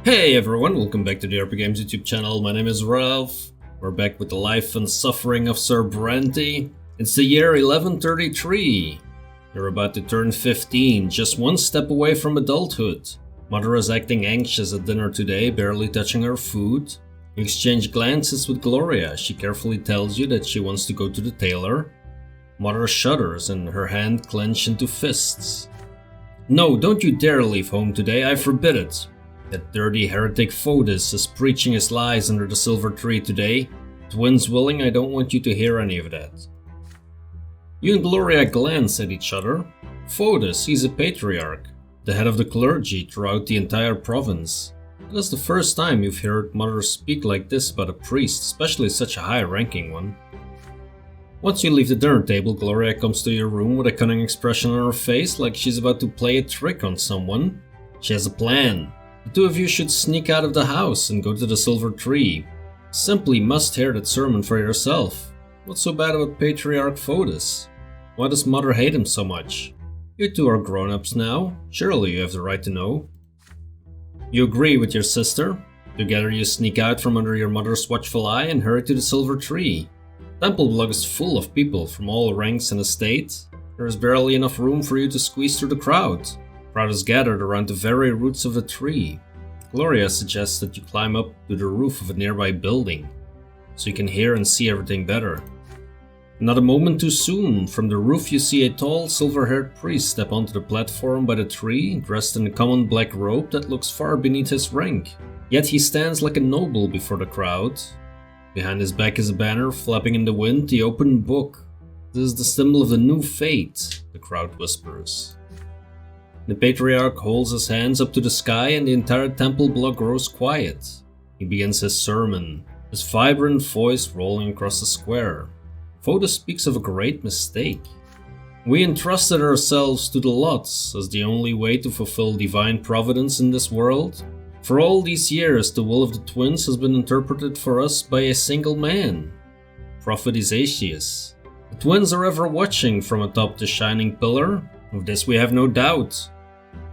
Hey everyone, welcome back to the RPGames YouTube channel. My name is Ralph. We're back with the life and suffering of Sir Brante. It's the year 1133. You're about to turn 15, just one step away from adulthood. Mother is acting anxious at dinner today, barely touching her food. You exchange glances with Gloria. She carefully tells you that she wants to go to the tailor. Mother shudders and her hand clenches into fists. No, don't you dare leave home today, I forbid it. That dirty heretic Fotis is preaching his lies under the silver tree today. Twins willing, I don't want you to hear any of that. You and Gloria glance at each other. Fotis, he's a patriarch, the head of the clergy throughout the entire province. That's the first time you've heard Mother speak like this about a priest, especially such a high-ranking one. Once you leave the dinner table, Gloria comes to your room with a cunning expression on her face, like she's about to play a trick on someone. She has a plan. The two of you should sneak out of the house and go to the silver tree. Simply must hear that sermon for yourself. What's so bad about Patriarch Fotis? Why does Mother hate him so much? You two are grown-ups now. Surely you have the right to know. You agree with your sister. Together you sneak out from under your mother's watchful eye and hurry to the silver tree. Temple Block is full of people from all ranks and estates. There is barely enough room for you to squeeze through the crowd. The crowd is gathered around the very roots of the tree. Gloria suggests that you climb up to the roof of a nearby building, so you can hear and see everything better. Not a moment too soon, from the roof you see a tall, silver-haired priest step onto the platform by the tree, dressed in a common black robe that looks far beneath his rank. Yet he stands like a noble before the crowd. Behind his back is a banner, flapping in the wind, the open book. This is the symbol of the new faith, the crowd whispers. The Patriarch holds his hands up to the sky and the entire temple block grows quiet. He begins his sermon, his vibrant voice rolling across the square. Fotis speaks of a great mistake. We entrusted ourselves to the lots as the only way to fulfill divine providence in this world. For all these years, the will of the twins has been interpreted for us by a single man, Prophet Assassinated. The twins are ever watching from atop the shining pillar. Of this we have no doubt.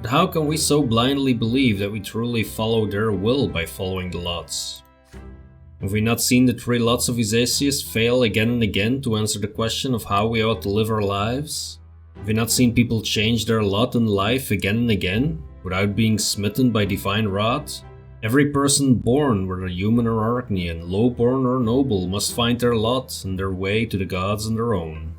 But how can we so blindly believe that we truly follow their will by following the lots? Have we not seen the 3 lots of Assassinated fail again and again to answer the question of how we ought to live our lives? Have we not seen people change their lot in life again and again, without being smitten by divine wrath? Every person born, whether human or Arachnean, low-born or noble, must find their lot and their way to the gods on their own.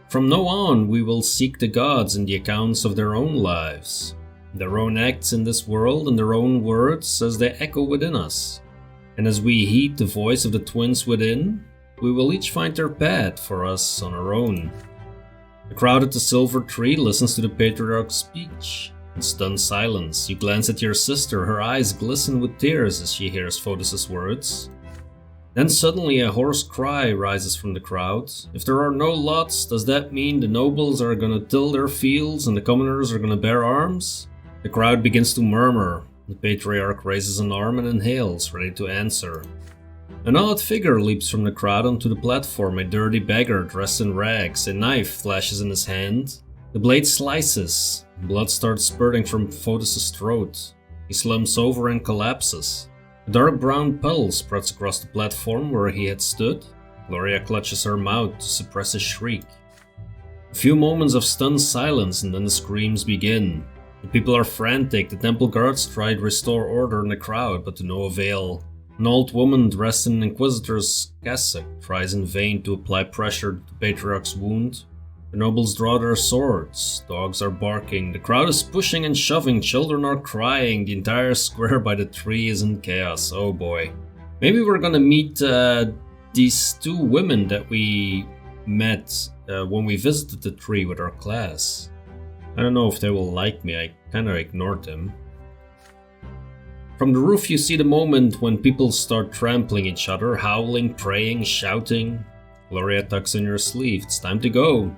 From now on, we will seek the gods in the accounts of their own lives, their own acts in this world and their own words as they echo within us. And as we heed the voice of the twins within, we will each find their path for us on our own. The crowd at the silver tree listens to the Patriarch's speech. In stunned silence, you glance at your sister, her eyes glisten with tears as she hears Fotis' words. Then suddenly a hoarse cry rises from the crowd. If there are no lots, does that mean the nobles are gonna till their fields and the commoners are gonna bear arms? The crowd begins to murmur. The Patriarch raises an arm and inhales, ready to answer. An odd figure leaps from the crowd onto the platform, a dirty beggar dressed in rags. A knife flashes in his hand. The blade slices. Blood starts spurting from Fotis' throat. He slumps over and collapses. A dark brown puddle spreads across the platform where he had stood. Gloria clutches her mouth to suppress a shriek. A few moments of stunned silence and then the screams begin. The people are frantic. The temple guards try to restore order in the crowd, but to no avail. An old woman dressed in an inquisitor's cassock tries in vain to apply pressure to the Patriarch's wound. The nobles draw their swords, dogs are barking, the crowd is pushing and shoving, children are crying, the entire square by the tree is in chaos. Oh boy. Maybe we're gonna meet these 2 women that we met when we visited the tree with our class. I don't know if they will like me, I kinda ignored them. From the roof you see the moment when people start trampling each other, howling, praying, shouting. Gloria tucks in your sleeve, it's time to go.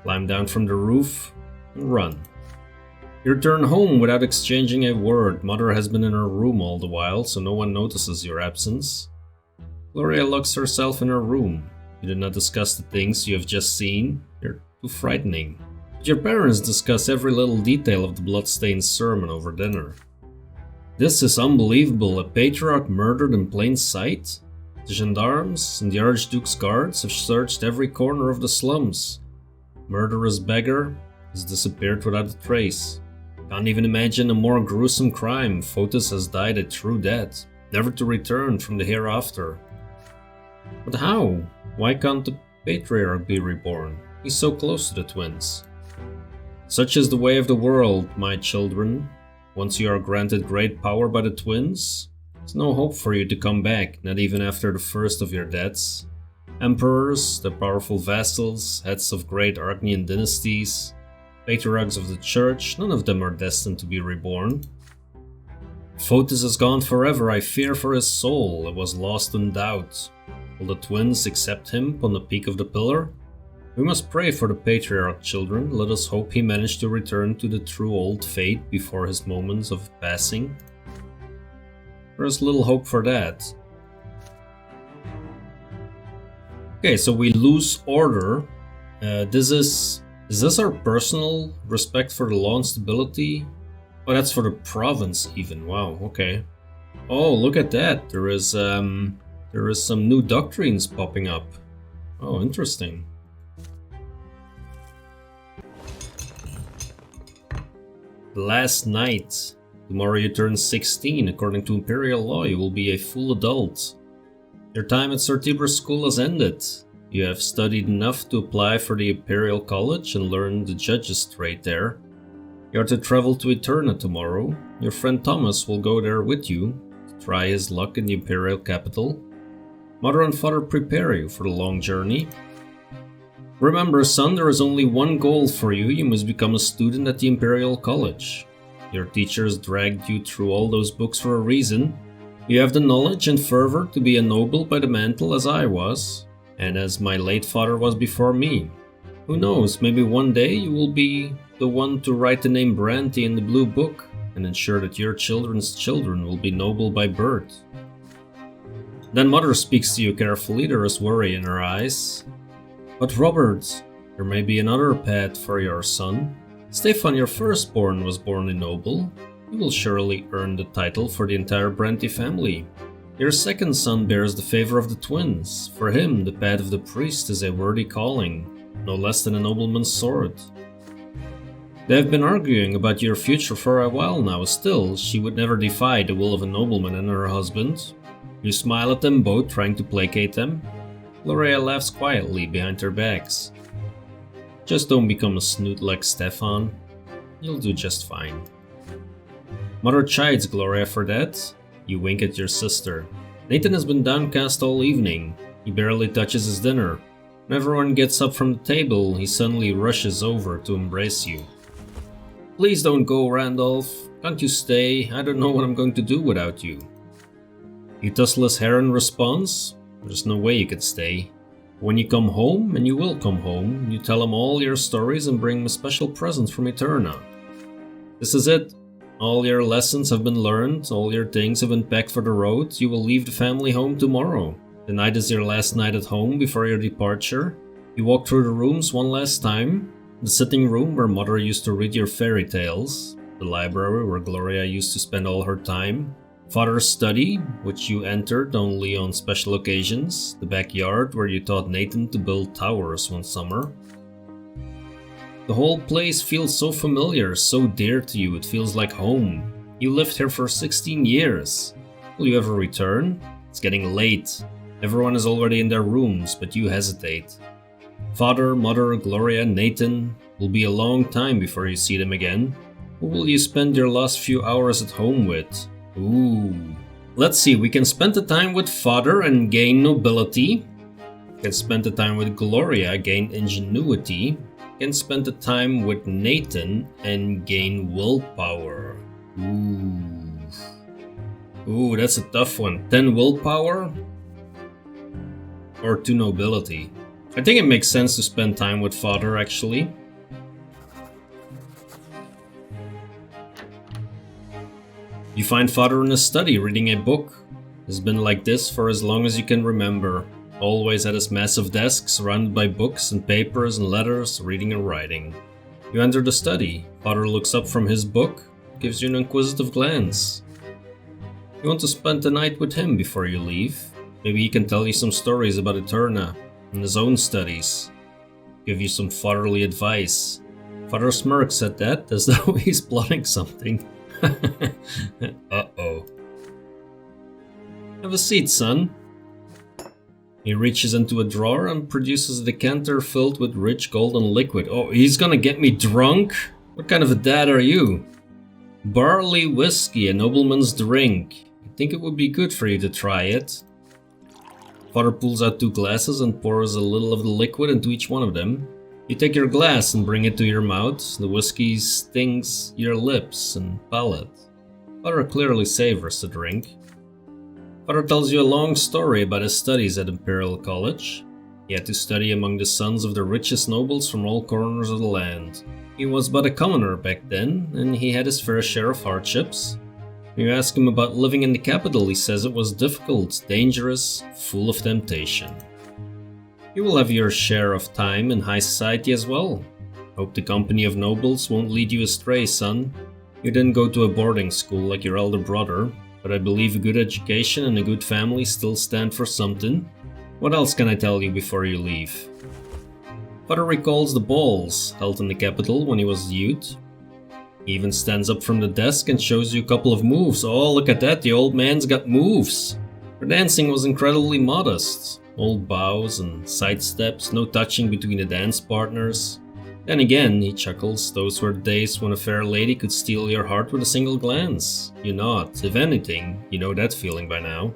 Climb down from the roof and run. You return home without exchanging a word. Mother has been in her room all the while, so no one notices your absence. Gloria locks herself in her room. You do not discuss the things you have just seen. They're too frightening. But your parents discuss every little detail of the Bloodstained Sermon over dinner. This is unbelievable. A patriarch murdered in plain sight? The gendarmes and the Archduke's guards have searched every corner of the slums. Murderous beggar has disappeared without a trace. Can't even imagine a more gruesome crime. Fotis has died a true death, never to return from the hereafter. But how? Why can't the Patriarch be reborn? He's so close to the twins. Such is the way of the world, my children. Once you are granted great power by the twins, there's no hope for you to come back, not even after the first of your deaths. Emperors, the powerful vassals, heads of great Arachnean dynasties, patriarchs of the church, none of them are destined to be reborn. Fotis is gone forever. I fear for his soul. It was lost in doubt. Will the twins accept him upon the peak of the pillar? We must pray for the Patriarch, children. Let us hope he managed to return to the true old faith before his moments of passing. There is little hope for that. Okay, so we lose order. Is this our personal respect for the law and stability? Oh, that's for the province even. Wow, okay. Oh, look at that. There is some new doctrines popping up. Oh, interesting. Last night. Tomorrow you turn 16. According to Imperial law, you will be a full adult. Your time at Sir Tiber's school has ended. You have studied enough to apply for the Imperial College and learn the judge's trade there. You are to travel to Eterna tomorrow. Your friend Thomas will go there with you to try his luck in the Imperial capital. Mother and father prepare you for the long journey. Remember, son, there is only one goal for you. You must become a student at the Imperial College. Your teachers dragged you through all those books for a reason. You have the knowledge and fervor to be a noble by the mantle as I was, and as my late father was before me. Who knows, maybe one day you will be the one to write the name Brante in the blue book and ensure that your children's children will be noble by birth. Then mother speaks to you carefully. There is worry in her eyes. But Robert, there may be another path for your son. Stephan, your firstborn, was born a noble. He will surely earn the title for the entire Brante family. Your second son bears the favor of the twins. For him, the path of the priest is a worthy calling, no less than a nobleman's sword. They have been arguing about your future for a while now. Still, she would never defy the will of a nobleman and her husband. You smile at them both, trying to placate them. Gloria laughs quietly behind their backs. Just don't become a snoot like Stephan. You'll do just fine. Mother chides Gloria for that. You wink at your sister. Nathan has been downcast all evening. He barely touches his dinner. When everyone gets up from the table, he suddenly rushes over to embrace you. Please don't go, Randolph. Can't you stay? I don't know what I'm going to do without you. You tussle his hair in response. There's no way you could stay. When you come home, and you will come home, you tell him all your stories and bring him a special present from Eterna. This is it. All your lessons have been learned, all your things have been packed for the road. You will leave the family home tomorrow. The night is your last night at home before your departure. You walk through the rooms one last time. The sitting room where mother used to read your fairy tales. The library where Gloria used to spend all her time. Father's study, which you entered only on special occasions. The backyard where you taught Nathan to build towers one summer. The whole place feels so familiar, so dear to you, it feels like home. You lived here for 16 years. Will you ever return? It's getting late. Everyone is already in their rooms, but you hesitate. Father, mother, Gloria, Nathan, will be a long time before you see them again. Who will you spend your last few hours at home with? Ooh. Let's see, we can spend the time with father and gain nobility. We can spend the time with Gloria, gain ingenuity. We can spend the time with Nathan and gain willpower. Ooh, that's a tough one. 10 willpower or 2 nobility. I think it makes sense to spend time with father, actually. You find father in his study reading a book. He's been like this for as long as you can remember. Always at his massive desk, surrounded by books and papers and letters, reading and writing. You enter the study. Father looks up from his book, gives you an inquisitive glance. You want to spend the night with him before you leave? Maybe he can tell you some stories about Eterna and his own studies. Give you some fatherly advice. Father smirks at that as though he's plotting something. Uh-oh. Have a seat, son. He reaches into a drawer and produces a decanter filled with rich golden liquid. Oh, he's gonna get me drunk? What kind of a dad are you? Barley whiskey, a nobleman's drink. I think it would be good for you to try it. Father pulls out 2 glasses and pours a little of the liquid into each one of them. You take your glass and bring it to your mouth. The whiskey stings your lips and palate. Father clearly savors the drink. Father tells you a long story about his studies at Imperial College. He had to study among the sons of the richest nobles from all corners of the land. He was but a commoner back then, and he had his fair share of hardships. When you ask him about living in the capital, he says it was difficult, dangerous, full of temptation. You will have your share of time in high society as well. Hope the company of nobles won't lead you astray, son. You didn't go to a boarding school like your elder brother, but I believe a good education and a good family still stand for something. What else can I tell you before you leave? Father recalls the balls held in the capital when he was a youth. He even stands up from the desk and shows you a couple of moves. Oh, look at that, the old man's got moves. Her dancing was incredibly modest. Old bows and side steps, no touching between the dance partners. Then again, he chuckles, those were the days when a fair lady could steal your heart with a single glance. You not. If anything, you know that feeling by now.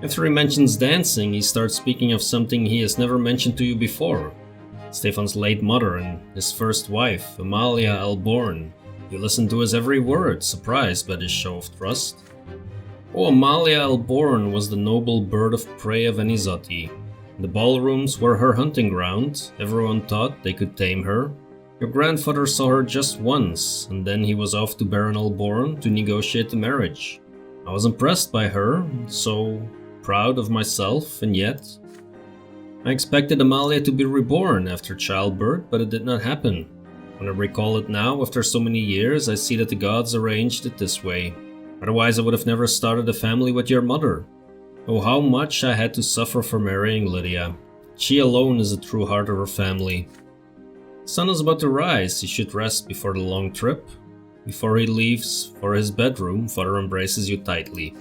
After he mentions dancing, he starts speaking of something he has never mentioned to you before. Stephan's late mother and his first wife, Amalia El Borne. You listen to his every word, surprised by this show of trust. Oh, Amalia El Borne was the noble bird of prey of Enizotti. The ballrooms were her hunting ground. Everyone thought they could tame her. Your grandfather saw her just once, and then he was off to Baron El Borne to negotiate the marriage. I was impressed by her, so proud of myself, and yet I expected Amalia to be reborn after childbirth, but it did not happen. When I recall it now, after so many years, I see that the gods arranged it this way. Otherwise, I would have never started a family with your mother. Oh, how much I had to suffer for marrying Lydia. She alone is the true heart of her family. The sun is about to rise. He should rest before the long trip. Before he leaves for his bedroom, Father embraces you tightly.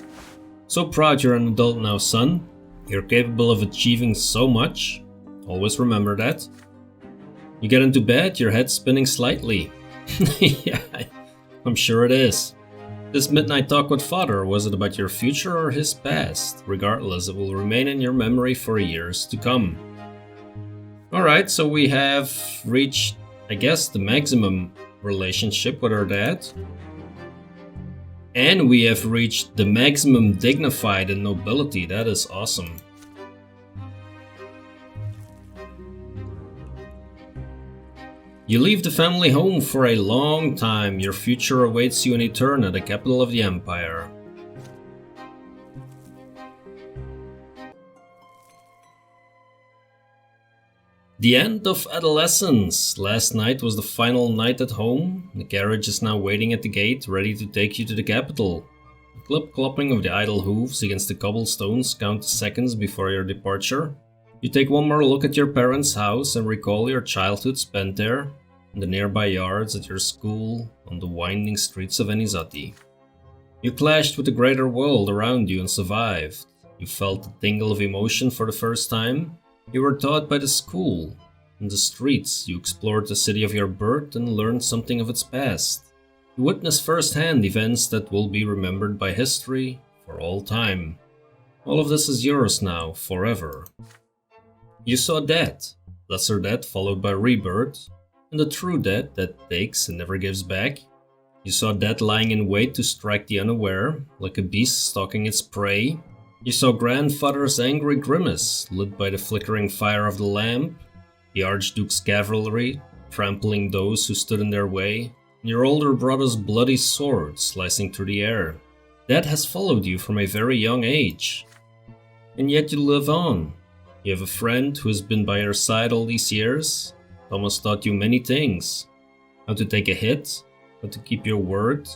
So proud you're an adult now, son. You're capable of achieving so much. Always remember that. You get into bed, your head spinning slightly. Yeah, I'm sure it is. This midnight talk with Father, was it about your future or his past? Regardless, it will remain in your memory for years to come. Alright, so we have reached, I guess, the maximum relationship with our dad. And we have reached the maximum dignified and nobility. That is awesome. You leave the family home for a long time. Your future awaits you in Eterna, the capital of the Empire. The End of Adolescence. Last night was the final night at home. The carriage is now waiting at the gate, ready to take you to the capital. The clip-clopping of the idle hooves against the cobblestones count the seconds before your departure. You take one more look at your parents' house and recall your childhood spent there, in the nearby yards, at your school, on the winding streets of Enizotti. You clashed with the greater world around you and survived. You felt the tingle of emotion for the first time. You were taught by the school. In the streets, you explored the city of your birth and learned something of its past. You witnessed firsthand events that will be remembered by history for all time. All of this is yours now, forever. You saw death, lesser death followed by rebirth, and the true death that takes and never gives back. You saw death lying in wait to strike the unaware, like a beast stalking its prey. You saw grandfather's angry grimace, lit by the flickering fire of the lamp, the Archduke's cavalry trampling those who stood in their way, and your older brother's bloody sword slicing through the air. That has followed you from a very young age. And yet you live on. You have a friend who has been by your side all these years. Thomas taught you many things. How to take a hit, how to keep your word.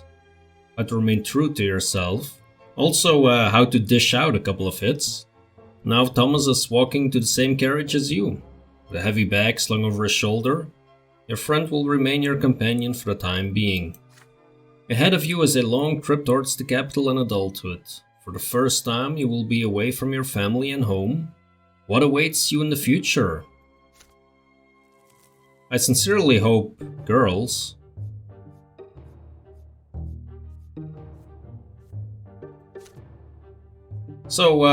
how to remain true to yourself. Also, how to dish out a couple of hits. Now Thomas is walking to the same carriage as you, with a heavy bag slung over his shoulder. Your friend will remain your companion for the time being. Ahead of you is a long trip towards the capital and adulthood. For the first time, you will be away from your family and home. What awaits you in the future? I sincerely hope girls. So,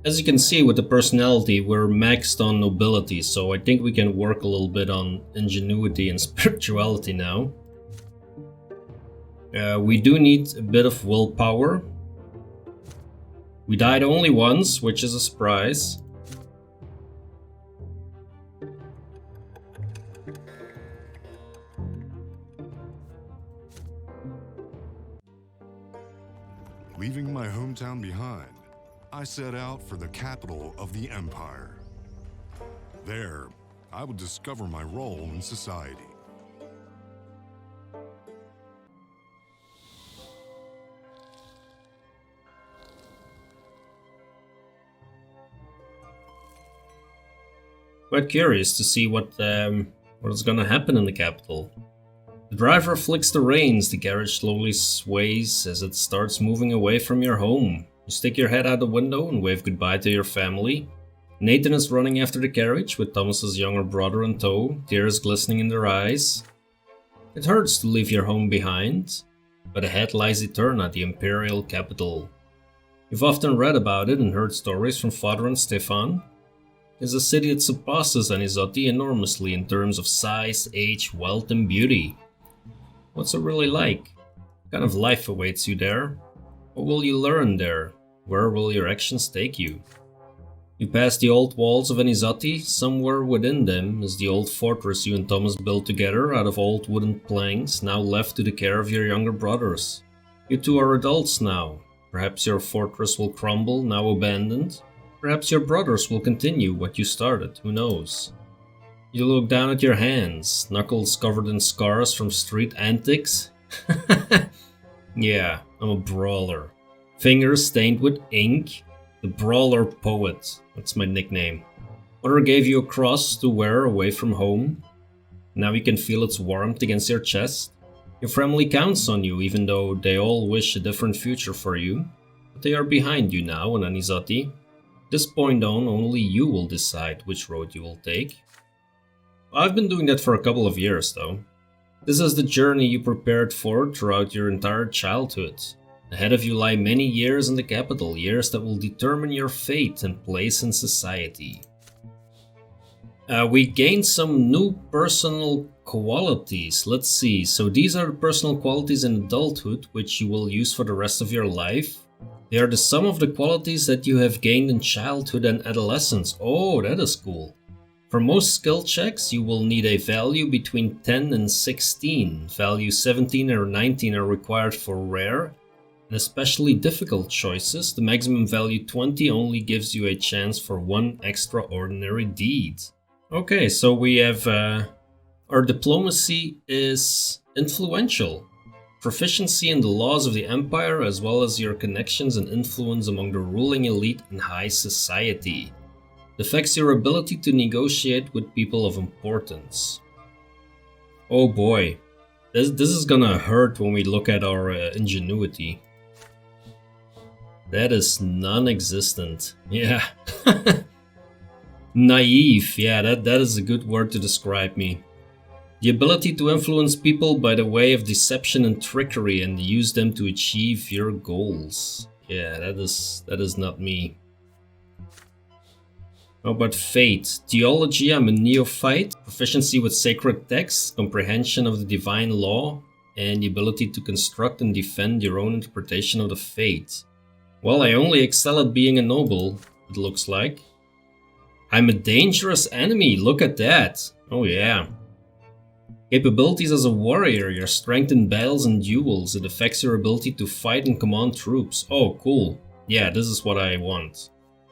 as you can see with the personality, we're maxed on nobility, so I think we can work a little bit on ingenuity and spirituality now. We do need a bit of willpower. We died only once, which is a surprise. Leaving my hometown behind, I set out for the capital of the Empire. There, I would discover my role in society. Quite curious to see what is gonna happen in the capital. The driver flicks the reins, the carriage slowly sways as it starts moving away from your home. You stick your head out the window and wave goodbye to your family. Nathan is running after the carriage with Thomas's younger brother in tow, tears glistening in their eyes. It hurts to leave your home behind, but ahead lies Eterna, the Imperial capital. You've often read about it and heard stories from Father and Stephan. It's a city that surpasses Anisotti enormously in terms of size, age, wealth and beauty. What's it really like? What kind of life awaits you there? What will you learn there? Where will your actions take you? You pass the old walls of Anisotti. Somewhere within them is the old fortress you and Thomas built together out of old wooden planks, now left to the care of your younger brothers. You two are adults now. Perhaps your fortress will crumble, now abandoned. Perhaps your brothers will continue what you started, who knows? You look down at your hands, knuckles covered in scars from street antics. Yeah, I'm a brawler. Fingers stained with ink. The Brawler Poet, that's my nickname. Mother gave you a cross to wear away from home. Now you can feel its warmth against your chest. Your family counts on you, even though they all wish a different future for you. But they are behind you now in Anisotti. At this point on, only you will decide which road you will take. I've been doing that for a couple of years though. This is the journey you prepared for throughout your entire childhood. Ahead of you lie many years in the capital, years that will determine your fate and place in society. We gained some new personal qualities. Let's see, so these are the personal qualities in adulthood which you will use for the rest of your life. They are the sum of the qualities that you have gained in childhood and adolescence. Oh, that is cool. For most skill checks, you will need a value between 10 and 16. Value 17 or 19 are required for rare and especially difficult choices. The maximum value 20 only gives you a chance for one extraordinary deed. Okay, so we have our diplomacy is influential. Proficiency in the laws of the empire as well as your connections and influence among the ruling elite and high society. It affects your ability to negotiate with people of importance. Oh boy, this is gonna hurt when we look at our ingenuity. That is non-existent. Yeah. Naive, yeah, that is a good word to describe me. The ability to influence people by the way of deception and trickery and use them to achieve your goals. Yeah, that is not me. How about fate? Theology, I'm a neophyte. Proficiency with sacred texts, comprehension of the divine law, and the ability to construct and defend your own interpretation of the fate. Well, I only excel at being a noble, it looks like. I'm a dangerous enemy, look at that. Oh yeah. Capabilities as a warrior, your strength in battles and duels. It affects your ability to fight and command troops. Oh, cool. Yeah, this is what I want.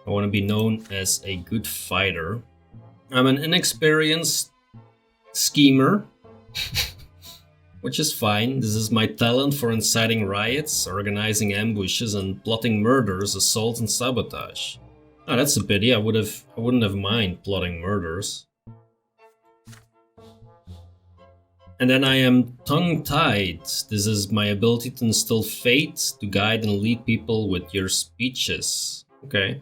I want to be known as a good fighter. I'm an inexperienced schemer. which is fine. This is my talent for inciting riots, organizing ambushes, and plotting murders, assaults, and sabotage. Oh, that's a pity. I wouldn't have mind plotting murders. And then I am tongue-tied. This is my ability to instill fate, to guide and lead people with your speeches. Okay.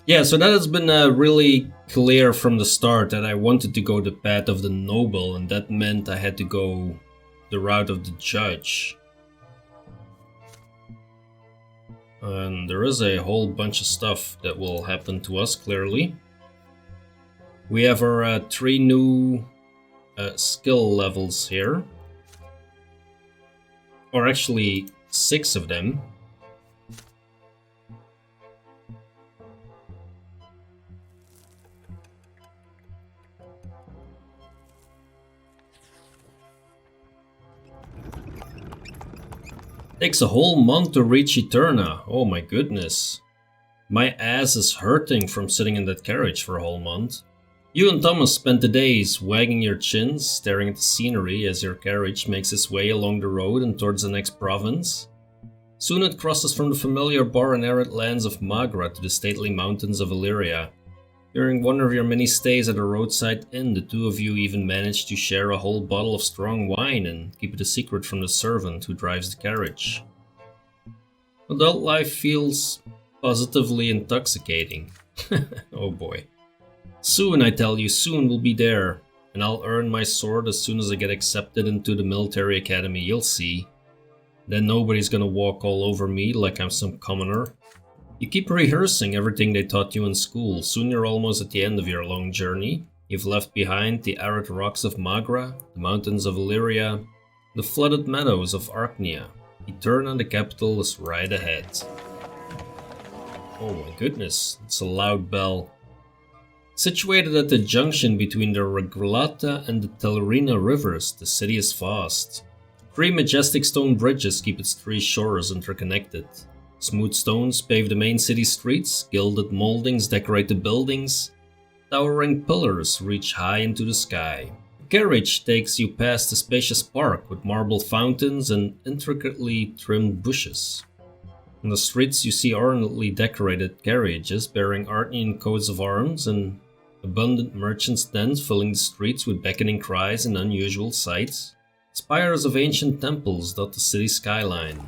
Yeah, so that has been really clear from the start that I wanted to go the path of the noble, and that meant I had to go the route of the judge. And there is a whole bunch of stuff that will happen to us, clearly. We have our 3 new skill levels here. Or actually, 6 of them. Takes a whole month to reach Eterna. Oh my goodness. My ass is hurting from sitting in that carriage for a whole month. You and Thomas spent the days wagging your chins, staring at the scenery as your carriage makes its way along the road and towards the next province. Soon it crosses from the familiar bar and arid lands of Magra to the stately mountains of Illyria. During one of your many stays at a roadside inn, the two of you even manage to share a whole bottle of strong wine and keep it a secret from the servant who drives the carriage. Adult life feels positively intoxicating. Oh boy. Soon, I tell you, soon we'll be there, and I'll earn my sword as soon as I get accepted into the military academy, you'll see. Then nobody's gonna walk all over me like I'm some commoner. You keep rehearsing everything they taught you in school. Soon you're almost at the end of your long journey. You've left behind the arid rocks of Magra, the mountains of Illyria, the flooded meadows of Arknia. Eterna, the capital, is right ahead. Oh my goodness, it's a loud bell. Situated at the junction between the Reglata and the Tellerina rivers, the city is vast. 3 majestic stone bridges keep its 3 shores interconnected. Smooth stones pave the main city streets, gilded moldings decorate the buildings, towering pillars reach high into the sky. The carriage takes you past a spacious park with marble fountains and intricately trimmed bushes. On the streets you see ornately decorated carriages bearing Artnian coats of arms and abundant merchants' dens filling the streets with beckoning cries and unusual sights. Spires of ancient temples dot the city skyline.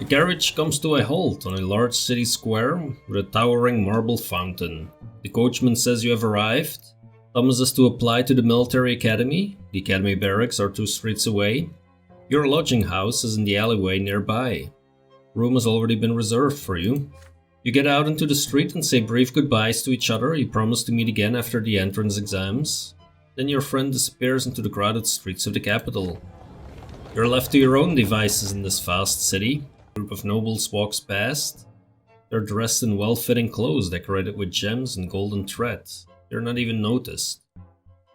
The carriage comes to a halt on a large city square with a towering marble fountain. The coachman says you have arrived. Thomas is to apply to the military academy. The academy barracks are 2 streets away. Your lodging house is in the alleyway nearby. Room has already been reserved for you. You get out into the street and say brief goodbyes to each other. You promise to meet again after the entrance exams. Then your friend disappears into the crowded streets of the capital. You're left to your own devices in this vast city. A group of nobles walks past. They're dressed in well-fitting clothes decorated with gems and golden thread. You're not even noticed.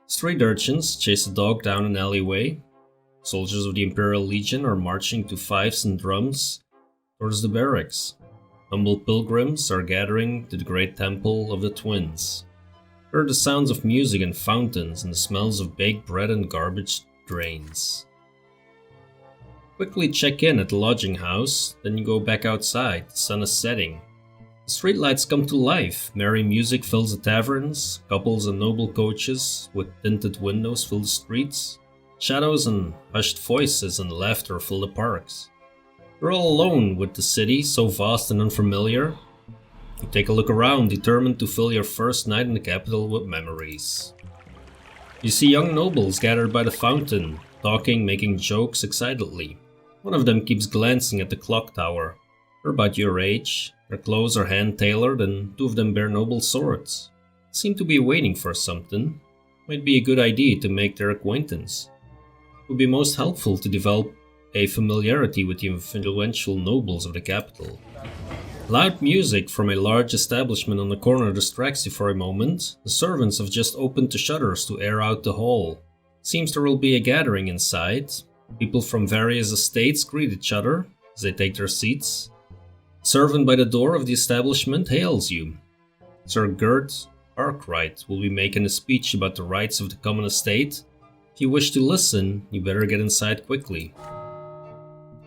Street urchins chase a dog down an alleyway. Soldiers of the Imperial Legion are marching to fifes and drums towards the barracks. Humble pilgrims are gathering to the great temple of the twins. There are the sounds of music and fountains and the smells of baked bread and garbage drains. Quickly check in at the lodging house, then you go back outside. The sun is setting. The streetlights come to life. Merry music fills the taverns. Couples and noble coaches with tinted windows fill the streets. Shadows and hushed voices and laughter fill the parks. You're all alone with the city, so vast and unfamiliar. You take a look around, determined to fill your first night in the capital with memories. You see young nobles gathered by the fountain, talking, making jokes excitedly. One of them keeps glancing at the clock tower. They're about your age, their clothes are hand-tailored, and 2 of them bear noble swords. Seem to be waiting for something. Might be a good idea to make their acquaintance. It would be most helpful to develop a familiarity with the influential nobles of the capital. Loud music from a large establishment on the corner distracts you for a moment. The servants have just opened the shutters to air out the hall. Seems there will be a gathering inside. People from various estates greet each other as they take their seats. Servant by the door of the establishment hails you. Sir Gert Arkwright will be making a speech about the rights of the common estate. If you wish to listen, you better get inside quickly.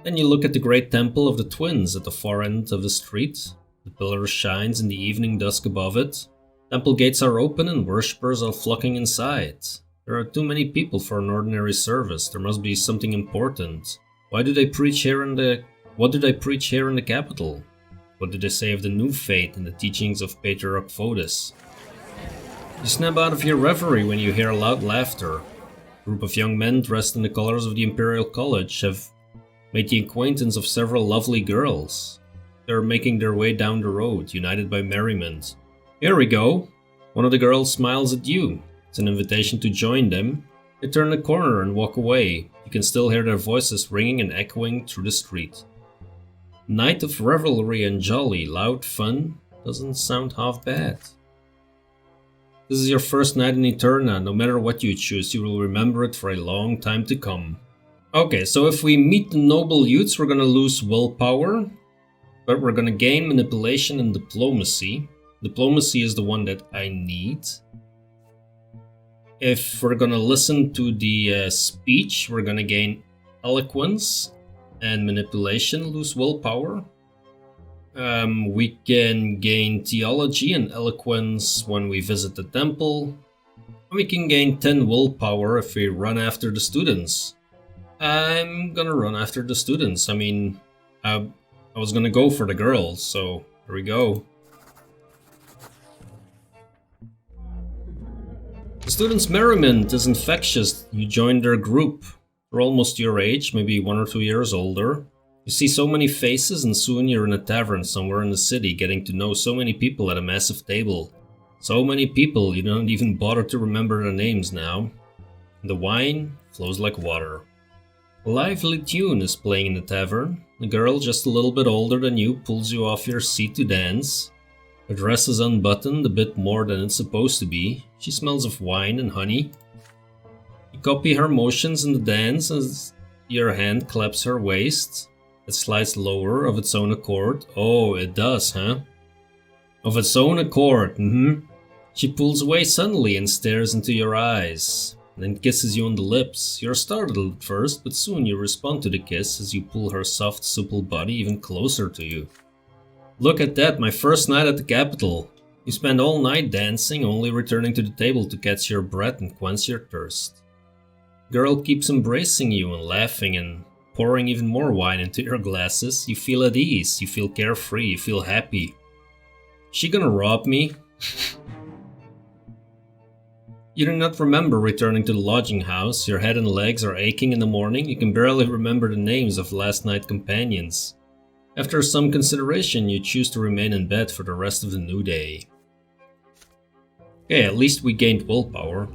Then you look at the great temple of the twins at the far end of the street. The pillar shines in the evening dusk above it. Temple gates are open and worshippers are flocking inside. There are too many people for an ordinary service. There must be something important. What do they preach here in the capital? What do they say of the new faith and the teachings of Patriarch Fotis? You snap out of your reverie when you hear loud laughter. A group of young men dressed in the colors of the Imperial College have made the acquaintance of several lovely girls. They are making their way down the road, united by merriment. Here we go! One of the girls smiles at you. It's an invitation to join them. They turn the corner and walk away. You can still hear their voices ringing and echoing through the street. Night of revelry and jolly, loud fun doesn't sound half bad. This is your first night in Eterna. No matter what you choose, you will remember it for a long time to come. Okay, so if we meet the noble youths, we're gonna lose willpower, but we're gonna gain manipulation and diplomacy. Diplomacy is the one that I need. If we're gonna listen to the speech, we're gonna gain eloquence and manipulation, lose willpower. We can gain theology and eloquence when we visit the temple. We can gain 10 willpower if we run after the students. I'm gonna run after the students. I mean, I was gonna go for the girls, so here we go. The students' merriment is infectious. You join their group. They're almost your age, maybe 1 or 2 years older. You see so many faces and soon you're in a tavern somewhere in the city getting to know so many people at a massive table. So many people you don't even bother to remember their names now. And the wine flows like water. A lively tune is playing in the tavern. The girl, just a little bit older than you, pulls you off your seat to dance. Her dress is unbuttoned a bit more than it's supposed to be. She smells of wine and honey. You copy her motions in the dance as your hand claps her waist. It slides lower of its own accord. Oh, it does, huh? Of its own accord, She pulls away suddenly and stares into your eyes. Then kisses you on the lips. You're startled at first, but soon you respond to the kiss as you pull her soft, supple body even closer to you. Look at that, my first night at the capital. You spend all night dancing, only returning to the table to catch your breath and quench your thirst. The girl keeps embracing you and laughing and pouring even more wine into your glasses. You feel at ease, you feel carefree, you feel happy. She gonna rob me? You do not remember returning to the lodging house. Your head and legs are aching in the morning. You can barely remember the names of last night's companions. After some consideration, you choose to remain in bed for the rest of the new day. Okay, at least we gained willpower.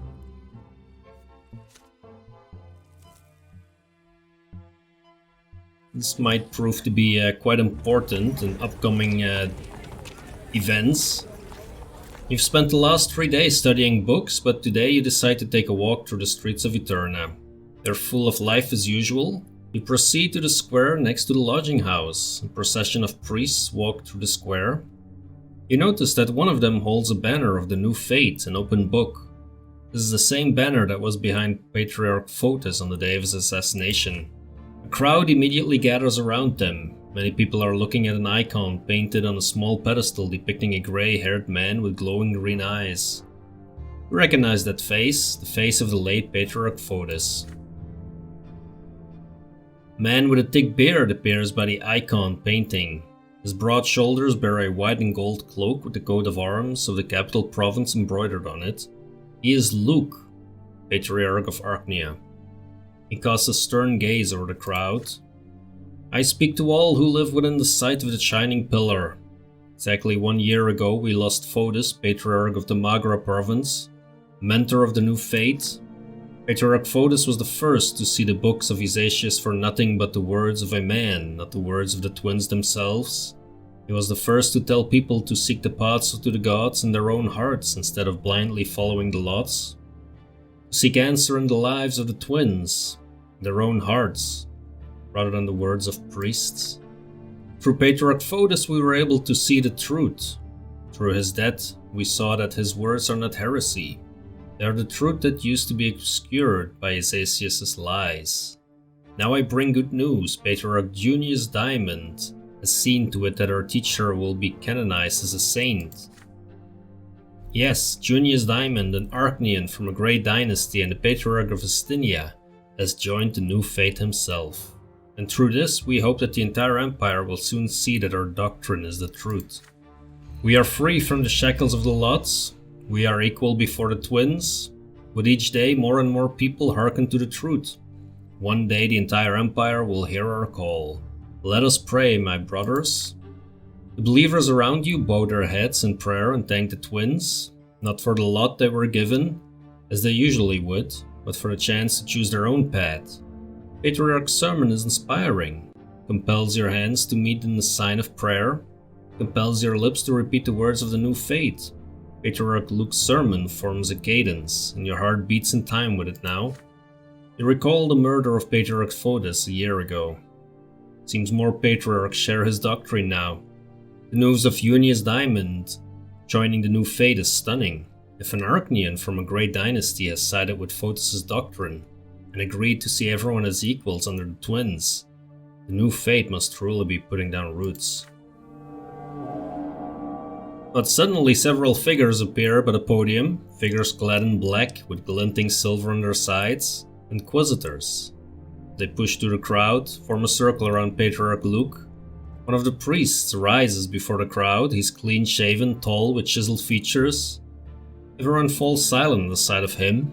This might prove to be quite important in upcoming events. You've spent the last 3 days studying books, but today you decide to take a walk through the streets of Eterna. They're full of life as usual. You proceed to the square next to the lodging house. A procession of priests walk through the square. You notice that one of them holds a banner of the new faith, an open book. This is the same banner that was behind Patriarch Fotis on the day of his assassination. A crowd immediately gathers around them. Many people are looking at an icon painted on a small pedestal depicting a grey-haired man with glowing green eyes. You recognize that face, the face of the late Patriarch Fotis. A man with a thick beard appears by the icon painting. His broad shoulders bear a white and gold cloak with the coat of arms of the capital province embroidered on it. He is Luke, Patriarch of Arknia. He casts a stern gaze over the crowd. I speak to all who live within the sight of the shining pillar. Exactly 1 year ago we lost Fotis, Patriarch of the Magra province, mentor of the new faith. Patriarch Fotis was the first to see the books of Isacius for nothing but the words of a man, not the words of the twins themselves. He was the first to tell people to seek the paths to the gods in their own hearts instead of blindly following the lots. To seek answer in the lives of the twins, in their own hearts, rather than the words of priests. Through Patriarch Fotis we were able to see the truth. Through his death, we saw that his words are not heresy. They are the truth that used to be obscured by Asasius' lies. Now I bring good news. Patriarch Junius Diamond has seen to it that our teacher will be canonized as a saint. Yes, Junius Diamond, an Archnean from a great dynasty and the Patriarch of Astynia, has joined the new faith himself. And through this, we hope that the entire Empire will soon see that our doctrine is the truth. We are free from the shackles of the Lots. We are equal before the twins. With each day, more and more people hearken to the truth. One day, the entire Empire will hear our call. Let us pray, my brothers. The believers around you bow their heads in prayer and thank the twins, not for the lot they were given, as they usually would, but for the chance to choose their own path. Patriarch's sermon is inspiring, compels your hands to meet in the sign of prayer, compels your lips to repeat the words of the new faith. Patriarch Luke's sermon forms a cadence, and your heart beats in time with it now. You recall the murder of Patriarch Fotis a year ago. Seems more patriarchs share his doctrine now. The news of Junius Diamond joining the new faith is stunning. If an Archnean from a great dynasty has sided with Fotis' doctrine and agreed to see everyone as equals under the twins, the new faith must truly be putting down roots. But suddenly several figures appear by the podium, figures clad in black with glinting silver on their sides, inquisitors. They push through the crowd, form a circle around Patriarch Luke. One of the priests rises before the crowd. He's clean-shaven, tall, with chiseled features. Everyone falls silent at the sight of him.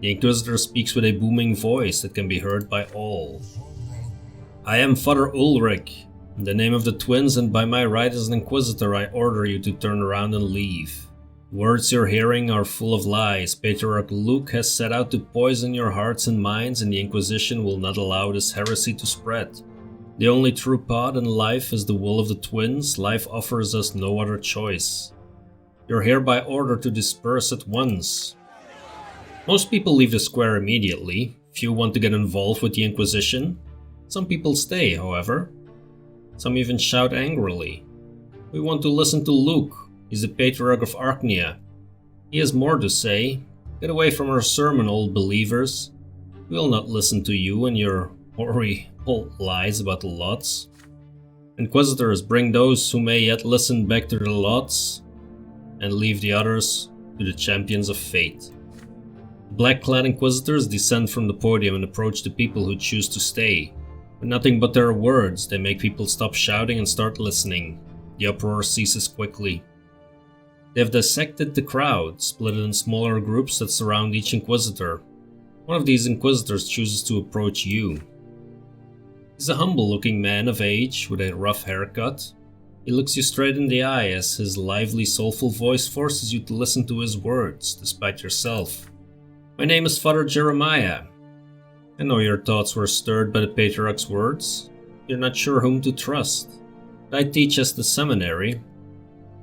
The Inquisitor speaks with a booming voice that can be heard by all. I am Father Ulrich. In the name of the twins and by my right as an Inquisitor, I order you to turn around and leave. The words you're hearing are full of lies. Patriarch Luke has set out to poison your hearts and minds, and the Inquisition will not allow this heresy to spread. The only true path in life is the will of the twins. Life offers us no other choice. You're hereby ordered to disperse at once. Most people leave the square immediately. Few want to get involved with the Inquisition. Some people stay, however. Some even shout angrily. We want to listen to Luke. He's the Patriarch of Archnia. He has more to say. Get away from our sermon, old believers. We'll not listen to you and your hoary old lies about the Lots. Inquisitors, bring those who may yet listen back to the Lots, and leave the others to the champions of fate. Black-clad Inquisitors descend from the podium and approach the people who choose to stay. With nothing but their words, they make people stop shouting and start listening. The uproar ceases quickly. They have dissected the crowd, split it in smaller groups that surround each Inquisitor. One of these Inquisitors chooses to approach you. He's a humble-looking man of age with a rough haircut. He looks you straight in the eye as his lively, soulful voice forces you to listen to his words, despite yourself. My name is Father Jeremiah. I know your thoughts were stirred by the Patriarch's words. You're not sure whom to trust. I teach at the seminary.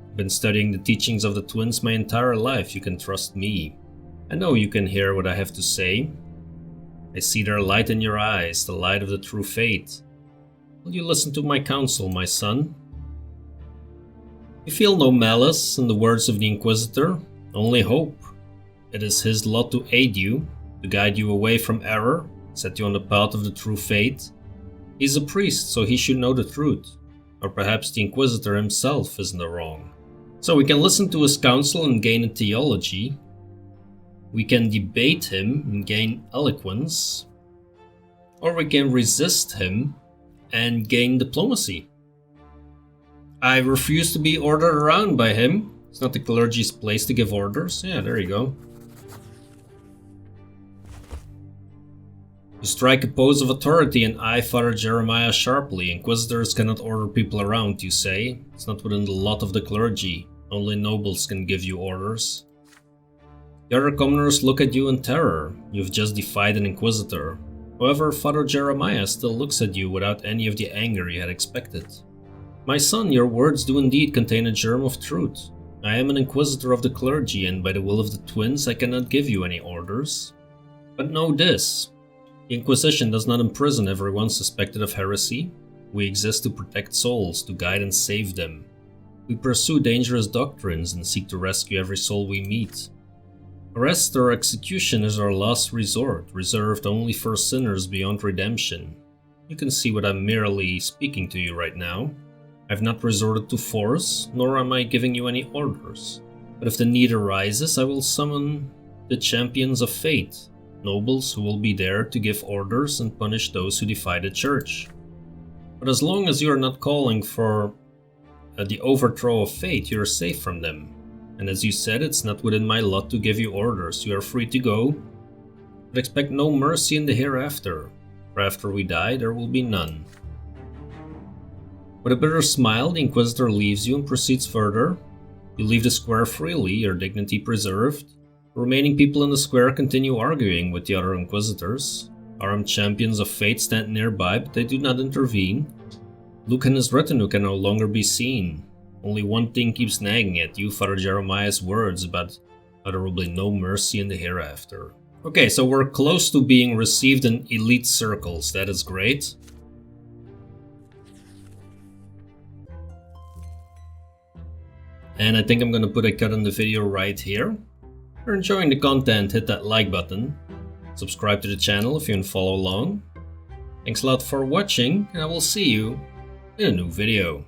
I've been studying the teachings of the twins my entire life. You can trust me. I know you can hear what I have to say. I see their light in your eyes, the light of the true faith. Will you listen to my counsel, my son? You feel no malice in the words of the Inquisitor, only hope. It is his lot to aid you, to guide you away from error, set you on the path of the true faith. He's a priest, so he should know the truth. Or perhaps the Inquisitor himself is in the wrong. So we can listen to his counsel and gain a theology. We can debate him and gain eloquence. Or we can resist him and gain diplomacy. I refuse to be ordered around by him. It's not the clergy's place to give orders. Yeah, there you go. You strike a pose of authority and eye Father Jeremiah sharply. Inquisitors cannot order people around, you say. It's not within the lot of the clergy. Only nobles can give you orders. The other commoners look at you in terror. You've just defied an Inquisitor. However, Father Jeremiah still looks at you without any of the anger you had expected. My son, your words do indeed contain a germ of truth. I am an Inquisitor of the clergy, and by the will of the twins I cannot give you any orders. But know this. The Inquisition does not imprison everyone suspected of heresy. We exist to protect souls, to guide and save them. We pursue dangerous doctrines and seek to rescue every soul we meet. Arrest or execution is our last resort, reserved only for sinners beyond redemption. You can see what I'm merely speaking to you right now. I've not resorted to force, nor am I giving you any orders. But if the need arises, I will summon the champions of fate, nobles who will be there to give orders and punish those who defy the church. But as long as you are not calling for the overthrow of fate, you are safe from them. And as you said, it's not within my lot to give you orders. You are free to go, but expect no mercy in the hereafter. For after we die, there will be none. With a bitter smile, the Inquisitor leaves you and proceeds further. You leave the square freely, your dignity preserved. The remaining people in the square continue arguing with the other Inquisitors. Armed champions of fate stand nearby, but they do not intervene. Luke and his retinue can no longer be seen. Only one thing keeps nagging at you, Father Jeremiah's words about how there will be no mercy in the hereafter. Okay, so we're close to being received in elite circles. That is great. And I think I'm gonna put a cut in the video right here. If you're enjoying the content, hit that like button. Subscribe to the channel if you want to follow along. Thanks a lot for watching, and I will see you in a new video.